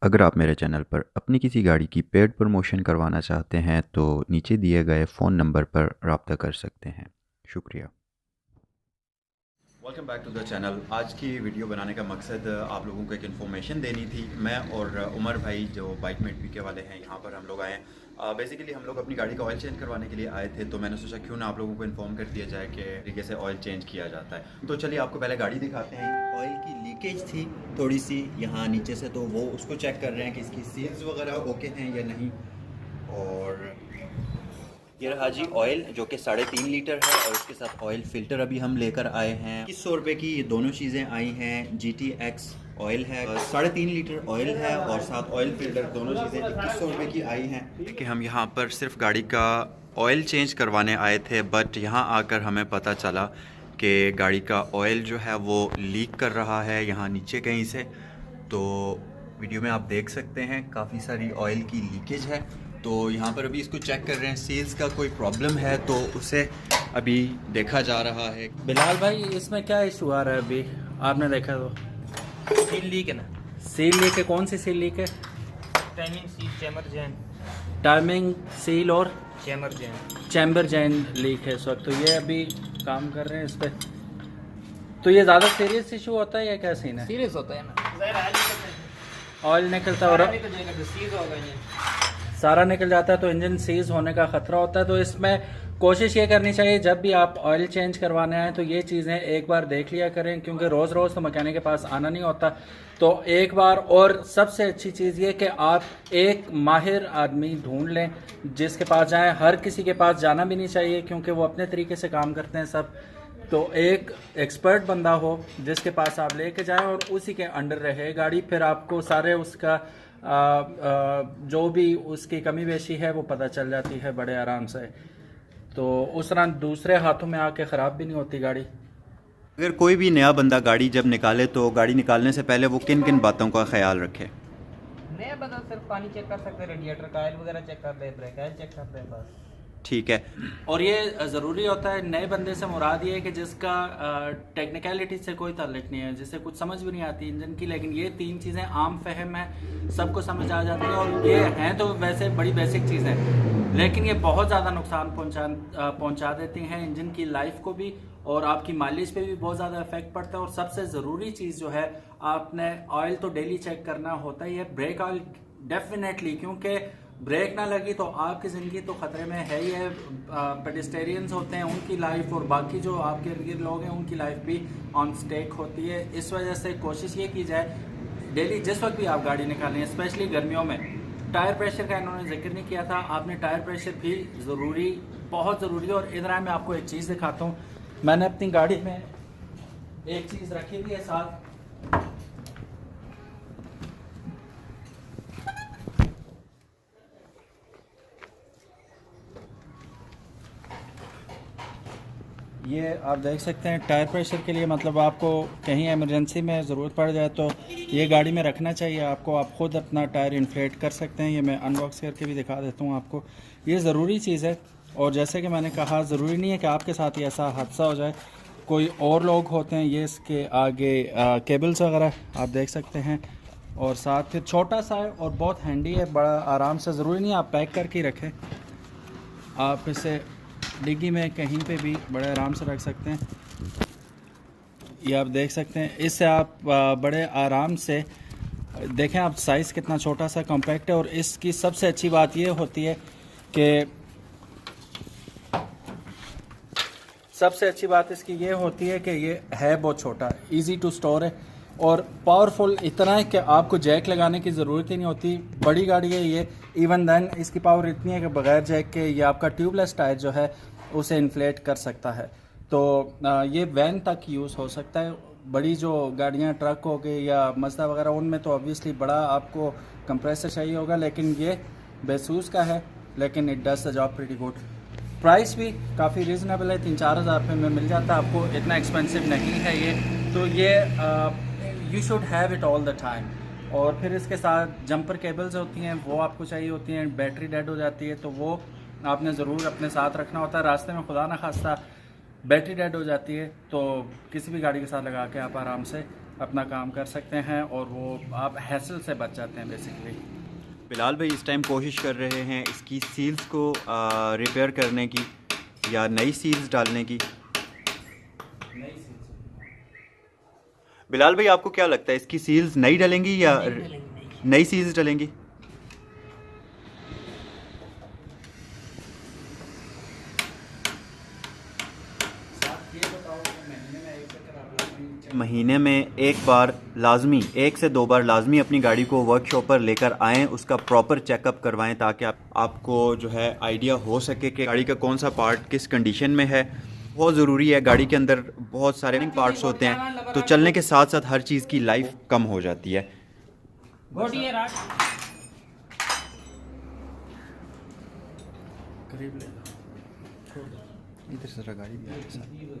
अगर आप मेरे चैनल पर अपनी किसी गाड़ी की पेड प्रमोशन करवाना चाहते हैं तो नीचे दिए गए फ़ोन नंबर पर रब्ता कर सकते हैं। शुक्रिया। Welcome back to the channel. आज की वीडियो बनाने का मकसद आप लोगों को एक इन्फॉर्मेशन देनी थी। मैं और उमर भाई जो बाइक मेट पीके वाले हैं, यहाँ पर हम लोग आए हैं। बेसिकली हम लोग अपनी गाड़ी का ऑयल चेंज करवाने के लिए आए थे, तो मैंने सोचा क्यों ना आप लोगों को इन्फॉर्म कर दिया जाए कि तरीके से ऑयल चेंज किया जाता है। तो चलिए आपको पहले गाड़ी दिखाते हैं। ऑयल की लीकेज थी थोड़ी सी यहाँ नीचे से, तो वो उसको चेक कर रहे हैं कि इसकी सील्स वगैरह ओके हैं या नहीं। और ये रहा जी ऑयल जो कि 3.5 लीटर है, और इसके साथ ऑयल फ़िल्टर अभी हम लेकर आए हैं। 2100 रुपये की ये दोनों चीज़ें आई हैं। GTX ऑयल है, 3.5 लीटर ऑयल है, और साथ ऑयल फ़िल्टर, दोनों चीज़ें 2100 रुपये की आई हैं। कि हम यहाँ पर सिर्फ गाड़ी का ऑयल चेंज करवाने आए थे, बट यहाँ आकर हमें पता चला कि गाड़ी का ऑयल जो है वो लीक कर रहा है यहाँ नीचे कहीं से। तो वीडियो में आप देख सकते हैं काफ़ी सारी ऑयल की लीकेज है। तो यहाँ पर अभी इसको चेक कर रहे हैं, सेल्स का कोई प्रॉब्लम है तो उसे अभी देखा जा रहा है। बिलाल भाई, इसमें क्या इशू आ रहा है अभी आपने देखा तो? सील लीक है ना। सील लीक है? कौन सी सील लीक है? टाइमिंग सील चैम्बर जैन। टाइमिंग सील और चैम्बर जैन। चैम्बर जैन लीक है इस वक्त। तो ये अभी काम कर रहे हैं इस पर। तो ये ज़्यादा सीरियस इशू होता है या क्या सीन है? सीरियस होता है ना। ऑयल निकलता है और सीज होगा ये। सारा निकल जाता है तो इंजन सीज होने का ख़तरा होता है। तो इसमें कोशिश ये करनी चाहिए जब भी आप ऑयल चेंज करवाने आए तो ये चीज़ें एक बार देख लिया करें, क्योंकि रोज़ रोज़ तो मैकेनिक के पास आना नहीं होता। तो एक बार, और सबसे अच्छी चीज़ ये कि आप एक माहिर आदमी ढूंढ लें जिसके पास जाएं। हर किसी के पास जाना भी नहीं चाहिए क्योंकि वो अपने तरीके से काम करते हैं सब। तो एक एक्सपर्ट बंदा हो जिसके पास आप लेके जाएं और उसी के अंडर रहे गाड़ी, फिर आपको सारे उसका जो भी उसकी कमी बेशी है वो पता चल जाती है बड़े आराम से। तो उस तरह दूसरे हाथों में आके ख़राब भी नहीं होती गाड़ी। अगर कोई भी नया बंदा गाड़ी जब निकाले तो गाड़ी निकालने से पहले वो किन किन बातों का ख्याल रखे? नया बंदा सिर्फ पानी चेक कर सकते हैं, रेडिएटर का ऑयल वगैरह चेक कर ले, ब्रेक ऑयल चेक कर ले, बस। ठीक है। और ये ज़रूरी होता है, नए बंदे से मुराद ये है कि जिसका टेक्निकलिटी से कोई ताल्लुक नहीं है, जिसे कुछ समझ भी नहीं आती इंजन की, लेकिन ये 3 चीज़ें आम फहम है, सबको समझ आ जाती है। और ये हैं तो वैसे बड़ी बेसिक चीज़ें, लेकिन ये बहुत ज़्यादा नुकसान पहुँचा देती हैं इंजन की लाइफ को भी, और आपकी माइलेज पे भी बहुत ज़्यादा इफेक्ट पड़ता है। और सबसे ज़रूरी चीज़ जो है, आपने ऑयल तो डेली चेक करना होता ही है, ब्रेक ऑयल डेफिनेटली, क्योंकि ब्रेक ना लगी तो आपकी ज़िंदगी तो ख़तरे में है ही है। पेडिस्टेरियंस होते हैं, उनकी लाइफ, और बाकी जो आपके इर्द गिर्द लोग हैं उनकी लाइफ भी ऑन स्टेक होती है। इस वजह से कोशिश ये की जाए डेली जिस वक्त भी आप गाड़ी निकालें, स्पेशली गर्मियों में। टायर प्रेशर का इन्होंने जिक्र नहीं किया था, आपने टायर प्रेशर भी ज़रूरी, बहुत ज़रूरी है। और इधर मैं आपको एक चीज़ दिखाता हूँ। मैंने अपनी गाड़ी में एक चीज़ रखी हुई है साथ, ये आप देख सकते हैं टायर प्रेशर के लिए, मतलब आपको कहीं इमरजेंसी में ज़रूरत पड़ जाए तो ये गाड़ी में रखना चाहिए आपको। आप ख़ुद अपना टायर इन्फ्लेट कर सकते हैं। ये मैं अनबॉक्स करके भी दिखा देता हूँ आपको। ये ज़रूरी चीज़ है, और जैसे कि मैंने कहा, ज़रूरी नहीं है कि आपके साथ ये ऐसा हादसा हो जाए, कोई और लोग होते हैं। ये इसके आगे केबल्स वगैरह आप देख सकते हैं, और साथ फिर छोटा सा है और बहुत हैंडी है, बड़ा आराम से। ज़रूरी नहीं आप पैक करके ही रखें, आप इसे डिग्गी में कहीं पे भी बड़े आराम से रख सकते हैं। ये आप देख सकते हैं, इससे आप बड़े आराम से, देखें आप साइज़ कितना छोटा सा कॉम्पैक्ट है। और इसकी सबसे अच्छी बात ये होती है कि सबसे अच्छी बात इसकी ये होती है कि ये है बहुत छोटा, इजी टू स्टोर है, और पावरफुल इतना है कि आपको जैक लगाने की ज़रूरत ही नहीं होती। बड़ी गाड़ी है ये, इवन देन इसकी पावर इतनी है कि बगैर जैक के ये आपका ट्यूबलेस टायर जो है उसे इन्फ्लेट कर सकता है। तो ये वैन तक यूज़ हो सकता है। बड़ी जो गाड़ियाँ, ट्रक हो गए या मज़दा वगैरह, उनमें तो ऑब्वियसली बड़ा आपको कंप्रेसर चाहिए होगा, लेकिन ये बेसूस का है, लेकिन it does the job pretty good. Price भी काफ़ी रीज़नेबल है, 3-4 हज़ार रुपये में मिल जाता है आपको, इतना एक्सपेंसिव नहीं है ये। तो ये you should have it all the time. और फिर इसके साथ जंपर केबल्स होती हैं, वो आपको चाहिए होती हैं। बैटरी डेड हो जाती है तो वो आपने ज़रूर अपने साथ रखना होता है। रास्ते में खुदा न खास्ता बैटरी डेड हो जाती है तो किसी भी गाड़ी के साथ लगा के आप आराम से अपना काम कर सकते हैं और वो आप हैसल से बच जाते हैं बेसिकली। बिलाल भाई इस टाइम कोशिश कर रहे हैं इसकी सील्स को रिपेयर करने की या नई सील्स डालने की। बिलाल भाई आपको क्या लगता है इसकी सील्स नई डलेंगी या नई सील्स डलेंगी? महीने में एक बार लाजमी, 1 से 2 बार लाजमी अपनी गाड़ी को वर्कशॉप पर लेकर आएँ, उसका प्रॉपर चेकअप करवाएं ताकि आपको जो है आइडिया हो सके कि गाड़ी का कौन सा पार्ट किस कंडीशन में है। बहुत ज़रूरी है, गाड़ी के अंदर बहुत सारे पार्ट्स होते हैं तो चलने के साथ साथ हर चीज़ की लाइफ कम हो जाती है। इधर से गाड़ी भी आती है।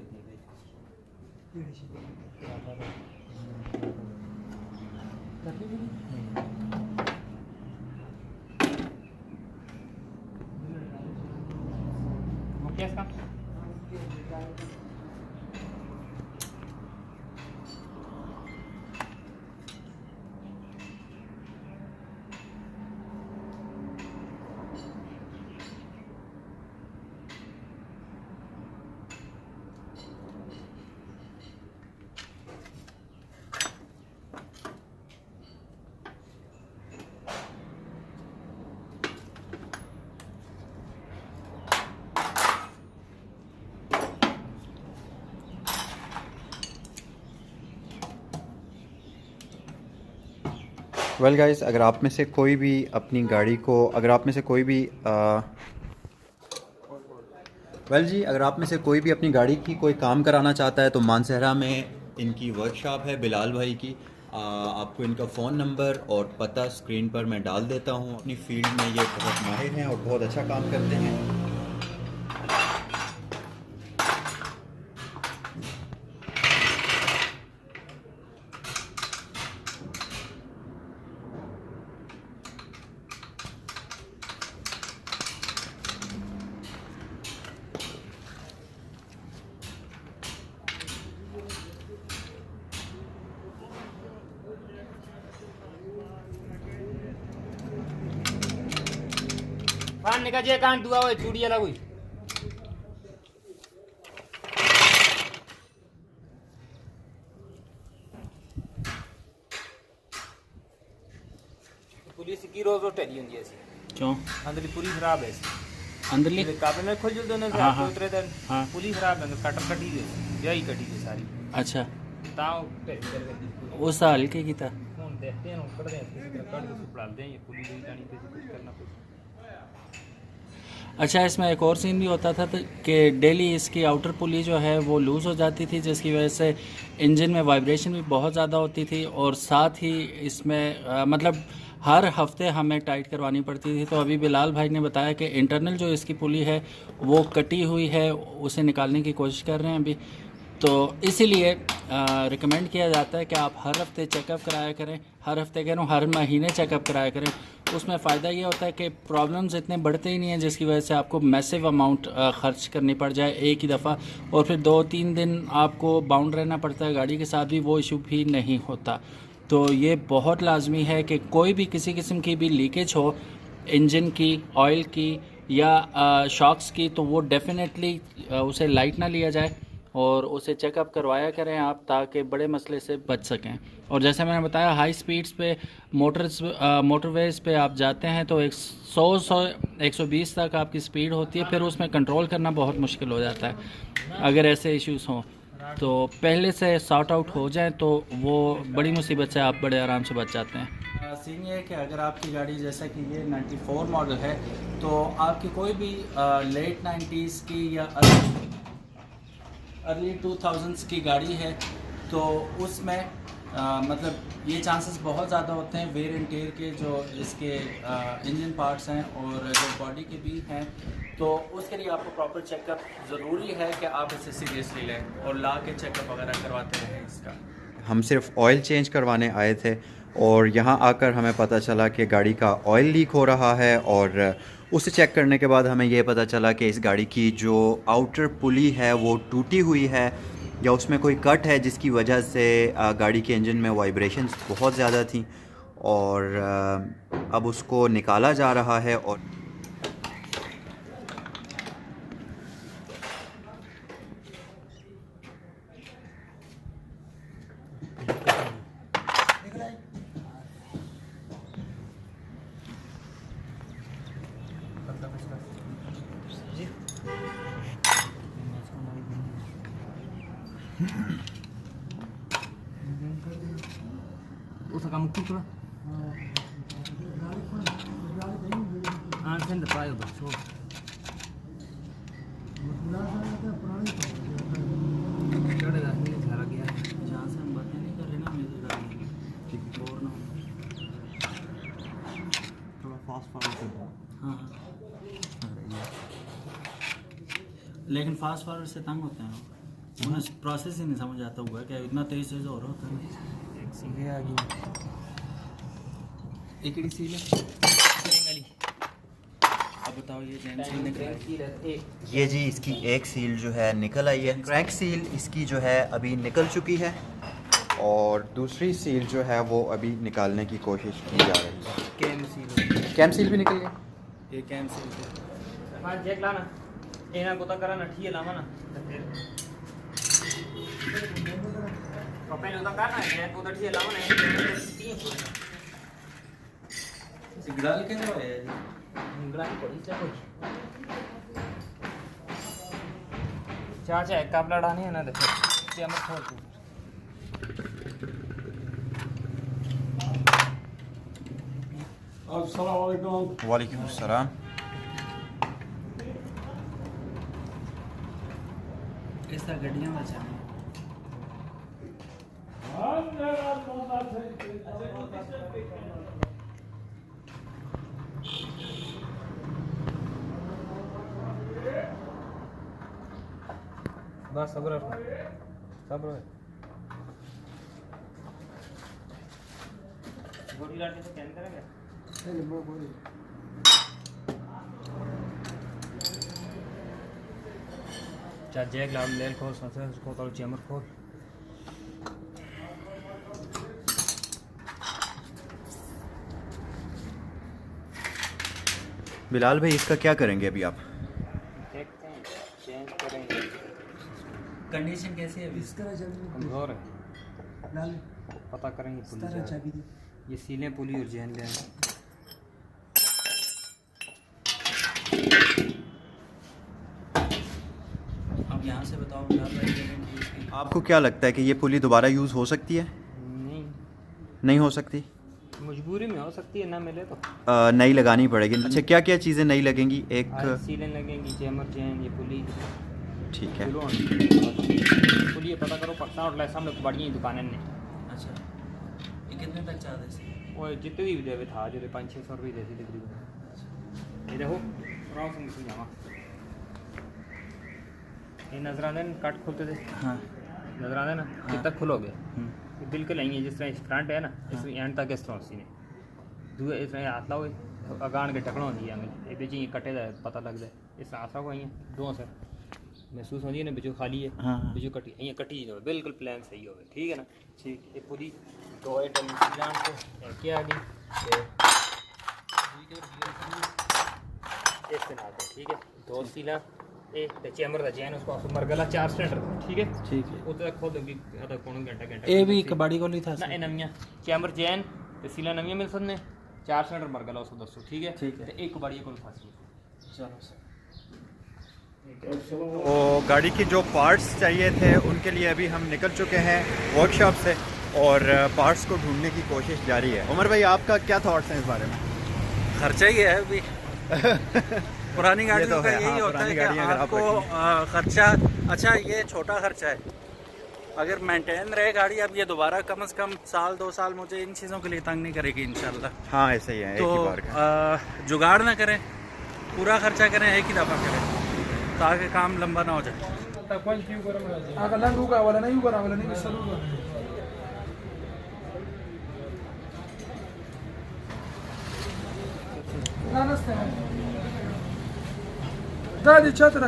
वेल गाइस, अगर आप में से कोई भी अपनी गाड़ी को अगर आप में से कोई भी अगर आप में से कोई भी अपनी गाड़ी की कोई काम कराना चाहता है तो मानसहरा में इनकी वर्कशॉप है बिलाल भाई की। आपको इनका फ़ोन नंबर और पता स्क्रीन पर मैं डाल देता हूँ। अपनी फील्ड में ये बहुत माहिर हैं और बहुत अच्छा काम करते हैं। निका जे कान दुआ होए चूड़ी वाला कोई पुलिस की रोज रोज टेडी होंदी ऐसी क्यों? अंदर पूरी खराब है अंदरली काबे में खोल जो दोनों हाँ, हाँ। उतरे दिन हाँ। पूरी खराब है कटर कटी गई यही कटी गई सारी। अच्छा, ताऊ टेडी कर उस साल के की था। फोन देखते हैं कर दे किसी तरह काट के सुपड़ा दे ये पुलिस भी जानी पे कुछ करना कुछ। अच्छा, इसमें एक और सीन भी होता था कि डेली इसकी आउटर पुली जो है वो लूज़ हो जाती थी, जिसकी वजह से इंजन में वाइब्रेशन भी बहुत ज़्यादा होती थी और साथ ही इसमें मतलब हर हफ्ते हमें टाइट करवानी पड़ती थी। तो अभी बिलाल भाई ने बताया कि इंटरनल जो इसकी पुली है वो कटी हुई है, उसे निकालने की कोशिश कर रहे हैं अभी। तो इसीलिए रिकमेंड किया जाता है कि आप हर हफ्ते चेकअप कराया करें। हर हफ्ते कह रहा हूँ, हर महीने चेकअप कराया करें। उसमें फ़ायदा ये होता है कि प्रॉब्लम्स इतने बढ़ते ही नहीं हैं जिसकी वजह से आपको मैसिव अमाउंट ख़र्च करनी पड़ जाए एक ही दफ़ा, और फिर 2-3 दिन आपको बाउंड रहना पड़ता है। गाड़ी के साथ भी वो इशू भी नहीं होता। तो ये बहुत लाजमी है कि कोई भी किसी किस्म की भी लीकेज हो इंजन की, ऑयल की या शॉक्स की, तो वो डेफिनेटली उसे लाइट ना लिया जाए और उसे चेकअप करवाया करें आप, ताकि बड़े मसले से बच सकें। और जैसे मैंने बताया, हाई स्पीड्स पे मोटरवेज़ पे आप जाते हैं तो 100-120 तक आपकी स्पीड होती है, फिर उसमें कंट्रोल करना बहुत मुश्किल हो जाता है अगर ऐसे इश्यूज़ हों। तो पहले से सॉर्ट आउट हो जाए तो वो बड़ी मुसीबत से आप बड़े आराम से बच जाते हैं। सीन ये है कि अगर आपकी गाड़ी जैसा कि ये 94 मॉडल है, तो आपकी कोई भी लेट 90s की या अर्ली 2000s की गाड़ी है तो उसमें मतलब ये चांसेस बहुत ज़्यादा होते हैं वेयर एंड टेयर के, जो इसके इंजन पार्ट्स हैं और जो बॉडी के भी हैं। तो उसके लिए आपको प्रॉपर चेकअप ज़रूरी है कि आप इसे सीरियसली लें और ला के चेकअप वगैरह करवाते रहें इसका। हम सिर्फ ऑयल चेंज करवाने आए थे और यहाँ आकर हमें पता चला कि गाड़ी का ऑयल लीक हो रहा है, और उसे चेक करने के बाद हमें यह पता चला कि इस गाड़ी की जो आउटर पुली है वो टूटी हुई है, या उसमें कोई कट है जिसकी वजह से गाड़ी के इंजन में वाइब्रेशंस बहुत ज़्यादा थी और अब उसको निकाला जा रहा है। और उसका काम की थोड़ा हाँ सेंड पाए बस छोड़ चढ़ेगा नहीं घर गया जहाँ से हम बातें नहीं कर रहे ना म्यूजिक डालेंगे ठीक और ना थोड़ा फास्ट फॉरवर्ड कर दो। हाँ लेकिन फास्ट फॉरवर्ड से तंग होते हैं लोग। उन्हें प्रोसेस ही नहीं समझ आता हुआ क्या इतना तेज तेज हो रहा होता है। एक सीधे आ गई एक ही सील है। अब बताओ ये जैन सील निकला है। ये जी इसकी एक सील जो है निकल आई है। क्रैंक सील इसकी जो है अभी निकल चुकी है और दूसरी सील जो है वो अभी निकालने की कोशिश की जा रही है। कैम सील भी निकल गया। ये कैम सील है। हाँ जैक लाना एना गोता करा ना ठीक है लावा ना तो फिर कपड़े गोता करना है जैक गोता ठीक है लावा ना गड़ाल के ना है गड़ा को इससे कोई चाचा एक काबला डालनी है ना तो फिर क्या मत छोड़ तू अस्सलाम वालेकुम। वालेकुम अस्सलाम। इस तरह गड्डियाँ बचाएं। बस सब्र सब्र गोली लाने से क्या करेंगे चार जैक लाम लेल खोल संसे उसको तो चैमर खोल बिलाल भाई इसका क्या करेंगे अभी आप? देखते हैं चेंज करेंगे। कंडीशन कैसी है अभी? कमजोर है पता करेंगे पुलिस ये सीलें पुली और जैन ले अब यहाँ से बताओ बिलाल भाई गारंटी इसकी। आपको क्या लगता है कि ये पुली दोबारा यूज़ हो सकती है? नहीं हो सकती। मजबूरी में हो सकती है ना मिले तो नई लगानी पड़ेगी। अच्छा क्या क्या चीज़ें नई लगेंगी? एक सीलें लगेंगी चैमर चैन ये पुली ठीक है। पुली ये पता करो पटना और सामने बड़ी दुकानें ने अच्छा ये कितने तक चाहते हैं? वो जितने भी देवे था जो 500-600 रुपये देती तकरीबन। ये देखो राव से मुझे जावा ये नजराने कट खोलते थे हाँ नजराने ना कितना खुलोगे बिल्कुल नहीं है जिस तरह फ्रंट है ना इस एंड तक इस तरह सी ने दूए इस तरह हाथ लाओ अगान के टकड़ा होती है ये जी कटे दा पता लग जाए इस हाथ लाओ ये दो सर महसूस होती है ना बिजू खाली है बिजू कटी ये कटी हो बिल्कुल प्लान सही हो ठीक है ना ठीक ये पूरी दो आइटम प्लान को क्या आ गई इस तरह ठीक है दो सीला एक चैमर दा जैन उसको मरगला 4 सिलेंडर ठीक है उधर खोल दोगी आधा पौन घंटा ये भी कबाड़ी को नहीं था ना नवियां चैमर जैन ते सीला नवियां मिल सकने 4 सिलेंडर मरगला उसको दसो ठीक है ते एक कबाड़ी को फांसी चलो वो गाड़ी की जो पार्ट्स चाहिए थे उनके लिए अभी हम निकल चुके हैं वर्कशॉप से और पार्ट्स को ढूंढने की कोशिश जारी है। उमर भाई आपका क्या थॉट्स हैं इस बारे में? खर्चा ही है अभी पुरानी गाड़ियों तो का है, यही हाँ, होता है पुरानी कि गाड़ी अगर आप आपको खर्चा अच्छा ये छोटा खर्चा है अगर मेंटेन रहे गाड़ी अब ये दोबारा कम से कम 1-2 साल मुझे इन चीज़ों के लिए तंग नहीं करेगी इंशाल्लाह। हाँ ऐसे ही है तो एक ही बार का। जुगाड़ ना करें पूरा खर्चा करें एक ही दफ़ा करें ताकि काम लंबा ना हो जाए। Da, de ce te-a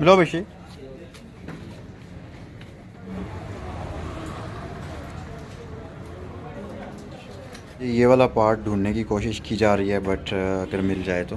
मिलो बशी ये वाला पार्ट ढूंढने की कोशिश की जा रही है बट अगर मिल जाए तो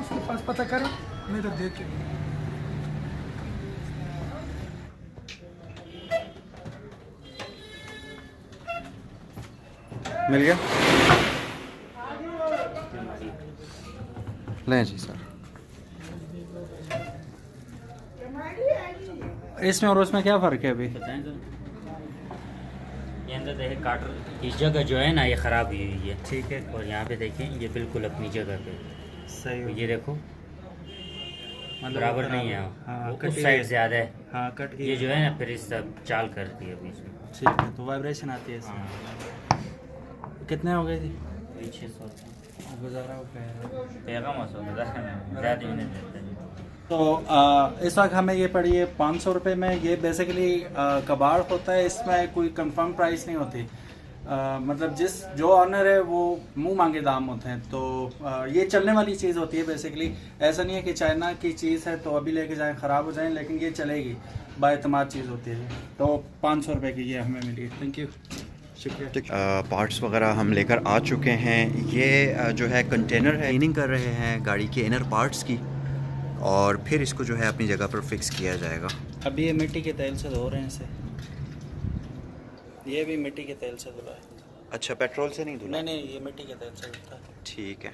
उसको पास पता करो नहीं तो देख के मिल गया लें जी सर इसमें और उसमें क्या फ़र्क है अभी? बताएं तो ये अंदर देखें काटर की जगह जो है ना ये ख़राब हुई हुई है, ठीक है, और यहाँ पे देखें ये बिल्कुल अपनी जगह पे सही हो ये देखो मतलब बराबर खराब नहीं है, हाँ, वो कटी उस साइड है। ज़्यादा है, हाँ कट गई ये जो है ना फिर इस सब चाल करती है बीच में। ठीक है, तो वाइब्रेशन आती है इसमें। हाँ कितने हो गए जी? 600 गुजारा हो गया। पैगाम ज़्यादा ही नहीं देते। तो इस वक्त हमें ये पड़ी है 500 रुपये में। ये बेसिकली कबाड़ होता है, इसमें कोई कंफर्म प्राइस नहीं होती। मतलब जो ऑनर है वो मुंह मांगे दाम होते हैं। तो ये चलने वाली चीज़ होती है बेसिकली। ऐसा नहीं है कि चाइना की चीज़ है तो अभी लेके जाएं ख़राब हो जाए, लेकिन ये चलेगी, बाएतमाद चीज़ होती है। तो 500 रुपये की ये हमें मिली। थैंक यू, शुक्रिया। पार्ट्स वगैरह हम लेकर आ चुके हैं। ये जो है कंटेनर है, क्लीनिंग कर रहे हैं गाड़ी के इनर पार्ट्स की, और फिर इसको जो है अपनी जगह पर फिक्स किया जाएगा। अभी ये मिट्टी के तेल से धो रहे हैं इसे। ये भी मिट्टी के तेल से धुला है। अच्छा, पेट्रोल से नहीं धुला? नहीं, ये मिट्टी के तेल से धुलता है। ठीक है।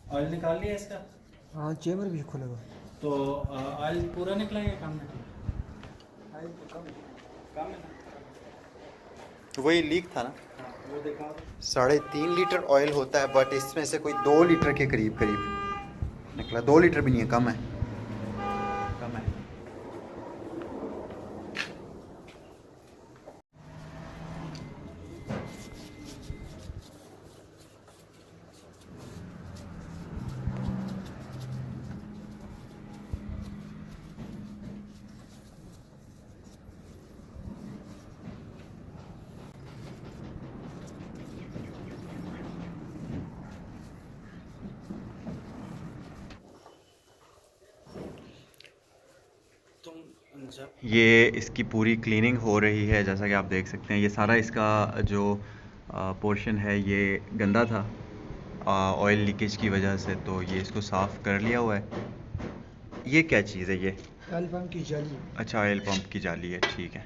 ऑयल निकाल लिया इसका? हाँ चेम्बर भी खुलेगा तो ऑयल पूरा निकला है काम में? काम है ना? वही लीक था ना? हाँ, वो देखा। 3.5 लीटर ऑयल होता है, बट इसमें से कोई 2 लीटर के करीब निकला। 2 लीटर भी नहीं है, कम है। कम है। ये इसकी पूरी क्लीनिंग हो रही है, जैसा कि आप देख सकते हैं। ये सारा इसका जो पोर्शन है ये गंदा था ऑयल लीकेज की वजह से, तो ये इसको साफ़ कर लिया हुआ है। ये क्या चीज़ है ये? ऑयल पंप की जाली। अच्छा, ऑयल पंप की जाली है, ठीक है।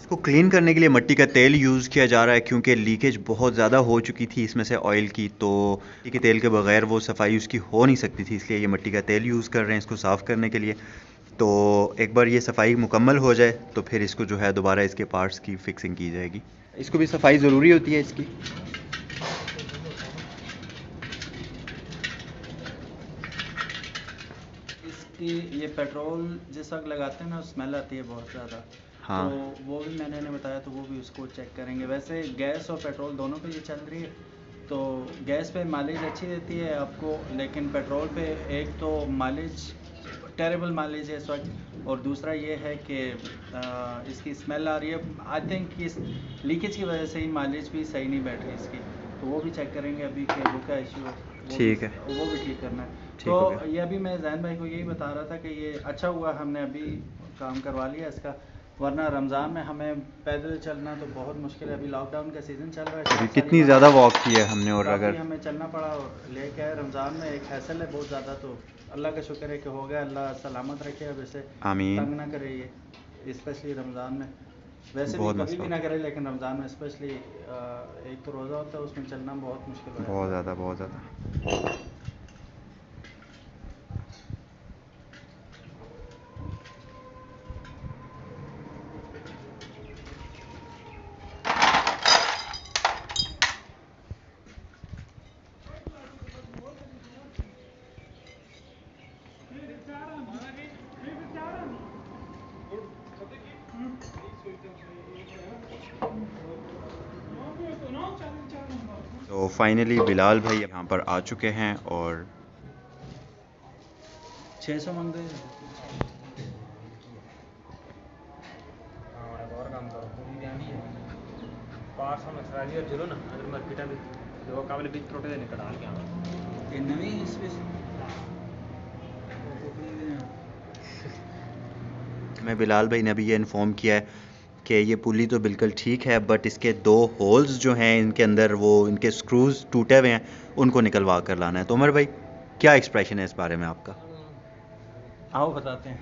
इसको क्लीन करने के लिए मिट्टी का तेल यूज़ किया जा रहा है, क्योंकि लीकेज बहुत ज़्यादा हो चुकी थी इसमें से ऑयल की। तो मिट्टी के तेल के बगैर वो सफाई उसकी हो नहीं सकती थी, इसलिए ये मिट्टी का तेल यूज़ कर रहे हैं इसको साफ़ करने के लिए। तो एक बार ये सफाई मुकम्मल हो जाए तो फिर इसको जो है दोबारा इसके पार्ट्स की फ़िक्सिंग की जाएगी। इसको भी सफाई ज़रूरी होती है इसकी। इसकी ये पेट्रोल जिस वक्त लगाते हैं ना, स्मेल आती है बहुत ज़्यादा। हाँ। तो वो भी मैंने बताया, तो वो भी उसको चेक करेंगे। वैसे गैस और पेट्रोल दोनों पे ये चल रही है। तो गैस पे माइलेज अच्छी देती है आपको, लेकिन पेट्रोल पे एक तो माइलेज टेरेबल माइलेज है इस वक्त, और दूसरा ये है कि इसकी स्मेल आ रही है। आई थिंक इस लीकेज की वजह से ही माइलेज भी सही नहीं बैठ रही इसकी। तो वो भी चेक करेंगे अभी कि वो क्या इशू है। ठीक है, वो भी ठीक करना है। ठीक हो तो गया। ये अभी मैं जैन भाई को यही बता रहा था कि ये अच्छा हुआ हमने अभी काम करवा लिया इसका, वरना रमज़ान में हमें पैदल चलना तो बहुत मुश्किल है। अभी लॉकडाउन का सीज़न चल रहा है। कितनी ज़्यादा वॉक की है हमने, और काफ़ी अगर हमें चलना पड़ा और लेके आए। रमज़ान में एक हैसल है बहुत ज़्यादा, तो अल्लाह का शुक्र है कि हो गया। अल्लाह सलामत रखे, अब इसे आमीन। तंग ना करे ये, स्पेशली रमज़ान में। वैसे भी बहुत कभी मसला भी ना करे, लेकिन रमज़ान में स्पेशली एक तो रोज़ा होता है, उसमें चलना बहुत मुश्किल हो बहुत ज़्यादा। तो फाइनली बिलाल भाई यहाँ पर आ चुके हैं और 600 मांग रहे हैं। हाँ एक और काम करो पूरी ध्यान है पार्स में खराबी और चलो ना अगर मार्केट में दो काबले बीच टोटे देने का डाल के आना ये नवी स्पेस मैं बिलाल भाई ने अभी ये इन्फॉर्म किया है कि ये पुली तो बिल्कुल ठीक है, बट इसके 2 होल्स जो हैं इनके अंदर, वो इनके स्क्रूज टूटे हुए हैं, उनको निकलवा कर लाना है। तो उमर भाई क्या एक्सप्रेशन है इस बारे में आपका? आओ बताते हैं।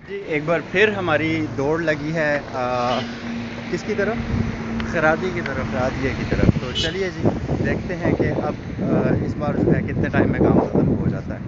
जी एक बार फिर हमारी दौड़ लगी है किसकी तरफ? खरादी की तरफ। रादिया की तरफ। तो चलिए जी देखते हैं कि अब इस बार जो है कितने टाइम में काम ख़त्म हो जाता है।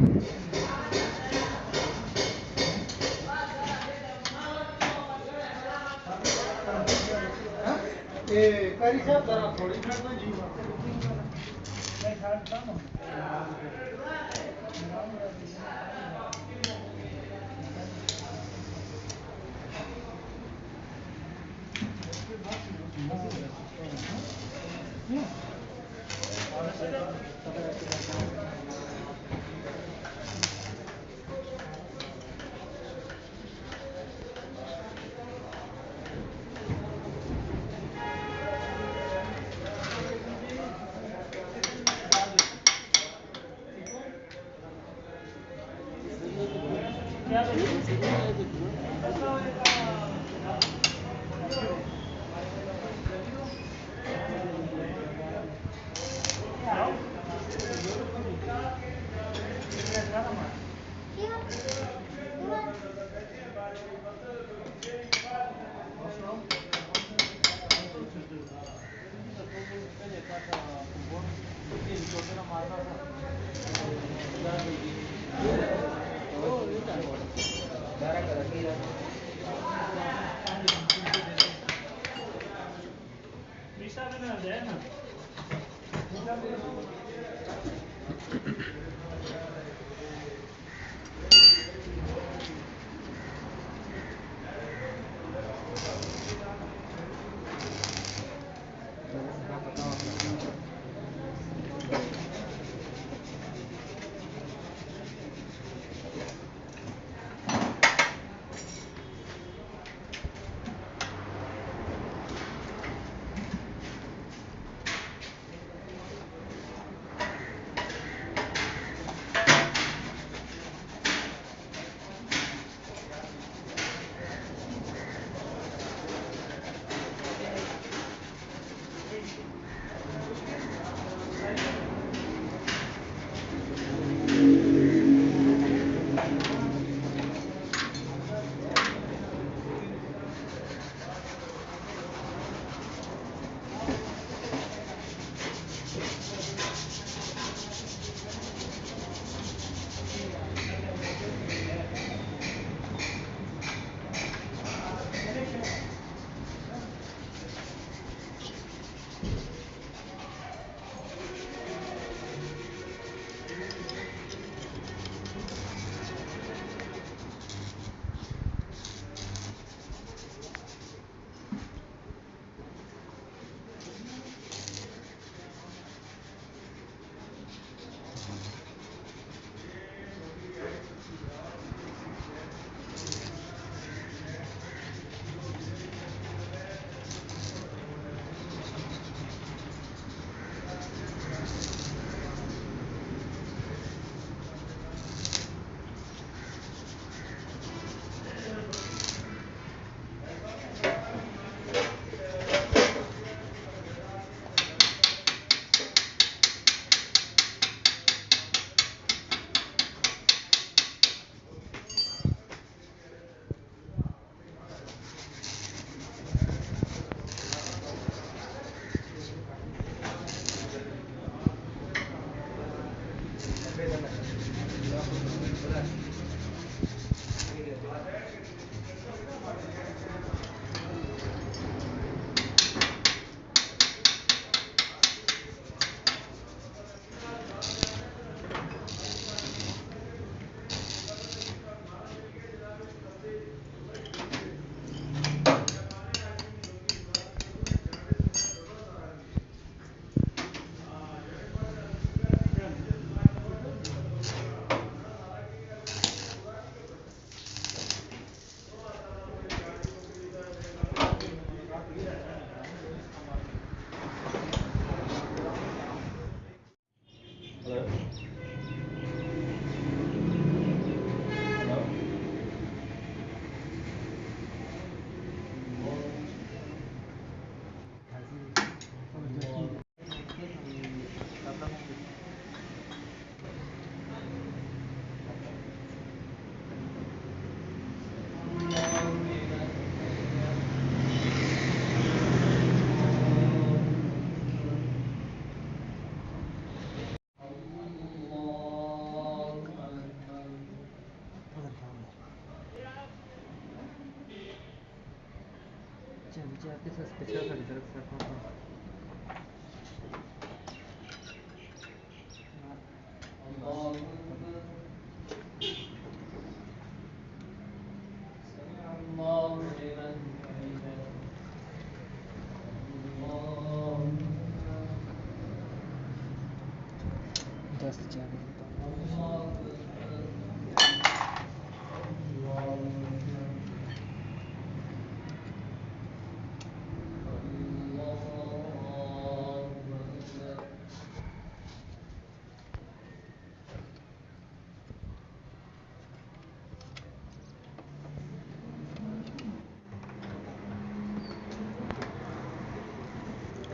आपके साथ पिछला खड़ी तरफ रखा था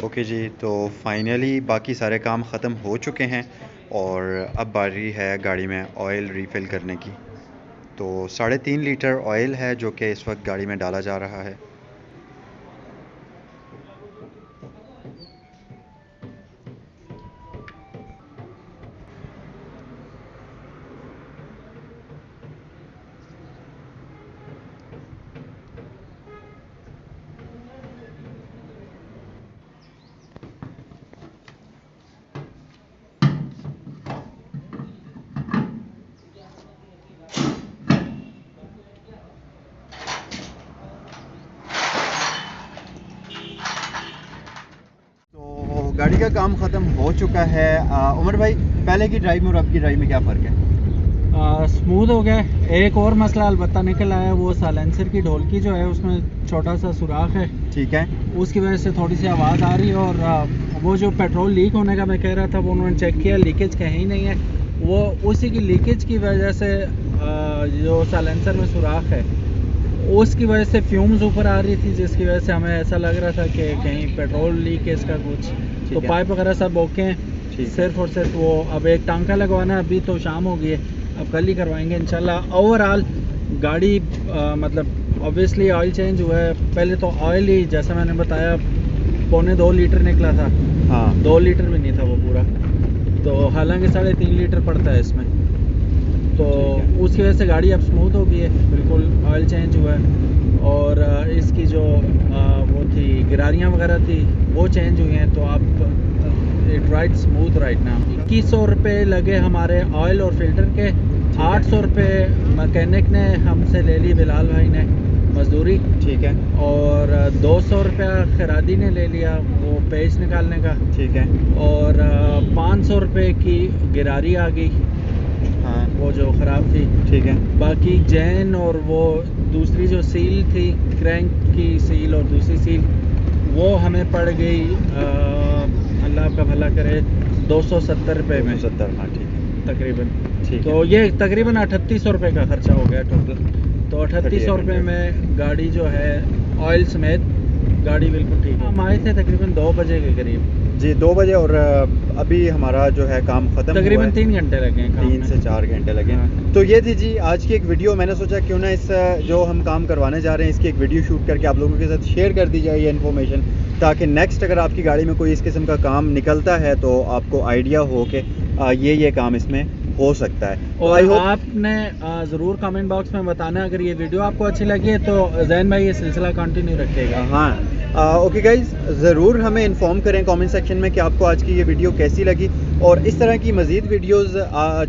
ओके जी, तो फाइनली बाकी सारे काम ख़त्म हो चुके हैं और अब बारी है गाड़ी में ऑयल रीफ़िल करने की। तो 3.5 लीटर ऑयल है जो कि इस वक्त गाड़ी में डाला जा रहा है। गाड़ी का काम ख़त्म हो चुका है। उमर भाई, पहले की ड्राइव में और अब की ड्राइव में क्या फ़र्क है? स्मूथ हो गया। एक और मसला अलबत्ता निकल आया, वो साइलेंसर की ढोलकी जो है उसमें छोटा सा सुराख है। ठीक है। उसकी वजह से थोड़ी सी आवाज़ आ रही है और वो जो पेट्रोल लीक होने का मैं कह रहा था वो उन्होंने चेक किया, लीकेज कहीं ही नहीं है। वो उसी की लीकेज की वजह से जो साइलेंसर में सुराख है उसकी वजह से फ्यूम्स ऊपर आ रही थी, जिसकी वजह से हमें ऐसा लग रहा था कि कहीं पेट्रोल लीक है इसका कुछ। तो पाइप वगैरह सब ओके हैं, सिर्फ और सिर्फ वो अब एक टांका लगवाना है। अभी तो शाम हो गई है, अब कल ही करवाएंगे इंशाल्लाह। ओवरऑल गाड़ी मतलब ऑब्वियसली ऑयल चेंज हुआ है। पहले तो ऑयल ही जैसा मैंने बताया 2.25 लीटर निकला था। हाँ, 2 लीटर भी नहीं था वो पूरा, तो हालांकि 3.5 लीटर पड़ता है इसमें। तो उसकी वजह से गाड़ी अब स्मूथ हो गई है, बिल्कुल ऑयल चेंज हुआ है। और इसकी जो वो थी गिरारियाँ वगैरह थी वो चेंज हुई हैं, तो आप इट राइड स्मूथ राइट ना। 2100 रुपये लगे हमारे ऑयल और फिल्टर के। 800 रुपये मैकेनिक ने हमसे ले ली, बिलाल भाई ने मजदूरी। ठीक है। और 200 रुपया खरादी ने ले लिया वो पेज निकालने का। ठीक है। और 500 रुपये की गिरारी आ गई, हाँ, वो जो ख़राब थी। ठीक है। बाकी जैन और वो दूसरी जो सील थी, क्रैंक की सील और दूसरी सील, वो हमें पड़ गई अल्लाह आपका भला करे 270 रुपये में। 270, हाँ ठीक है तकरीबन। ठीक तो है। ये तकरीबन 3800 रुपये का खर्चा हो गया टोटल। तो 3800 रुपये में गाड़ी जो है ऑयल समेत गाड़ी बिल्कुल ठीक है। हम आए थे तकरीबन 2 बजे के करीब जी, 2 बजे, और अभी हमारा जो है काम ख़त्म तकरीबन 3 घंटे लगे हैं काम 3 में। से 4 घंटे लगे। हाँ। तो ये थी जी आज की एक वीडियो। मैंने सोचा क्यों ना इस जो हम काम करवाने जा रहे हैं इसकी एक वीडियो शूट करके आप लोगों के साथ शेयर कर दी जाए ये इन्फॉर्मेशन, ताकि नेक्स्ट अगर आपकी गाड़ी में कोई इस किस्म का काम निकलता है तो आपको आइडिया हो कि ये काम इसमें हो सकता है। और आपने ज़रूर कमेंट बॉक्स में बताना अगर ये वीडियो आपको अच्छी लगी है, तो जैन भाई ये सिलसिला कंटिन्यू रखेगा। हाँ, ओके गाइज, ज़रूर हमें इन्फॉर्म करें कमेंट सेक्शन में कि आपको आज की ये वीडियो कैसी लगी, और इस तरह की मज़ीद वीडियोस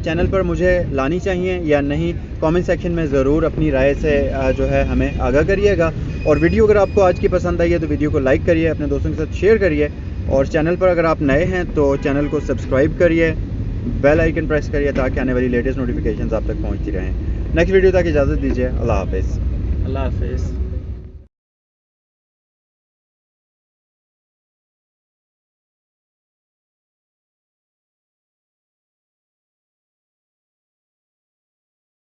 चैनल पर मुझे लानी चाहिए या नहीं। कमेंट सेक्शन में ज़रूर अपनी राय से जो है हमें आगाह करिएगा। और वीडियो अगर आपको आज की पसंद आई है तो वीडियो को लाइक करिए, अपने दोस्तों के साथ शेयर करिए, और चैनल पर अगर आप नए हैं तो चैनल को सब्सक्राइब करिए, बेल आइकन प्रेस करिए ताकि आने वाली लेटेस्ट नोटिफिकेशंस आप तक पहुंचती रहें। नेक्स्ट वीडियो तक इजाज़त दीजिए। अल्लाह हाफ़िज़। अल्लाह हाफिज़।